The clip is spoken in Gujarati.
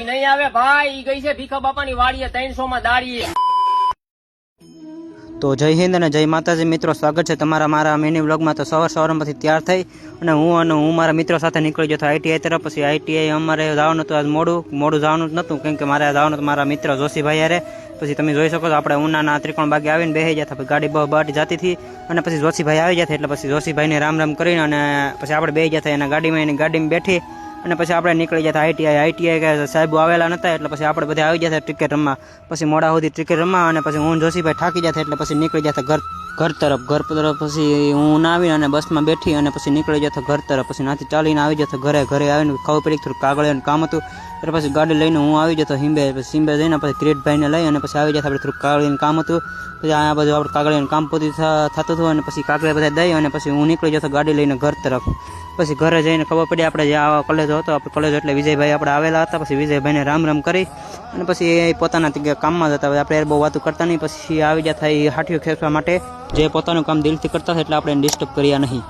નહીં આવે ભાઈ, ઈ ગઈ છે ભીખા બાપાની વાડીએ 300 માં દાડીએ. તો જય હિન્દ અને જય માતાજી મિત્રો, સ્વાગત છે તમારા મારા મિની વ્લોગમાં. તો સવારમાં પછી તૈયાર થઈ અને હું મારા મિત્રો સાથે નીકળી ગયો હતો આઈટીઆઈ તરફ. પછી આઈટીઆઈ અમારે જવાનું હતું, આજ મોડું જવાનું જ નહોતું, કેમ કે મારે જવાનું હતું મારા મિત્ર જોશીભાઈ યારે. પછી તમે જોઈ શકો છો આપણે ઉનાના ત્રિકોણ બાગે આવીને બેસી જતા, પછી ગાડી બહાર જતી હતી અને પછી જોશીભાઈ આવી જતા, એટલે પછી જોશીભાઈને રામ કરીને અને પછી આપણે બેસી જતા એના ગાડીમાં બેઠી અને પછી આપણે નીકળી જતા આઈટીઆઈ સાહેબો આવેલા નતા, એટલે પછી આપણે બધા આવી જતા ક્રિકેટ રમવા. પછી મોડા સુધી ક્રિકેટ રમવા અને પછી હું જોશીભાઈ થાકી જતા, એટલે પછી નીકળી જતા ઘર તરફ. પછી હું ના આવીને અને બસમાં બેઠી અને પછી નીકળી જતો ઘર તરફ. પછી નાથી ચાલીને આવી જતો ઘરે આવીને ખબર પડી થોડું કાગળિયાનું કામ હતું, એટલે પછી ગાડી લઈને હું આવી જતો હિંબે. પછી હિંબે જઈને પછી કિરીટભાઈને લઈ અને પછી આવી જતા આપણે થોડું કાગળિયાનું કામ હતું. પછી આ બધું આપણે કાગળિયાનું કામ પૂરું થતું હતું અને પછી કાગળિયા બધા દઈ અને પછી હું નીકળી જતો ગાડી લઈને ઘર તરફ. પછી ઘરે જઈને ખબર પડી આપણે જે આ કોલેજ હતો, આપણે કોલેજ એટલે વિજયભાઈ આપણે આવેલા હતા. પછી વિજયભાઈને રામ કરી અને પછી એ પોતાના કામમાં જતા. આપણે બહુ વાતો કરતા નહીં, પછી આવી જતા એ હાટીઓ ખેંચવા માટે, જે પોતાનું કામ દિલથી કરતા હતા, એટલે આપણે ડિસ્ટર્બ કર્યા નહીં.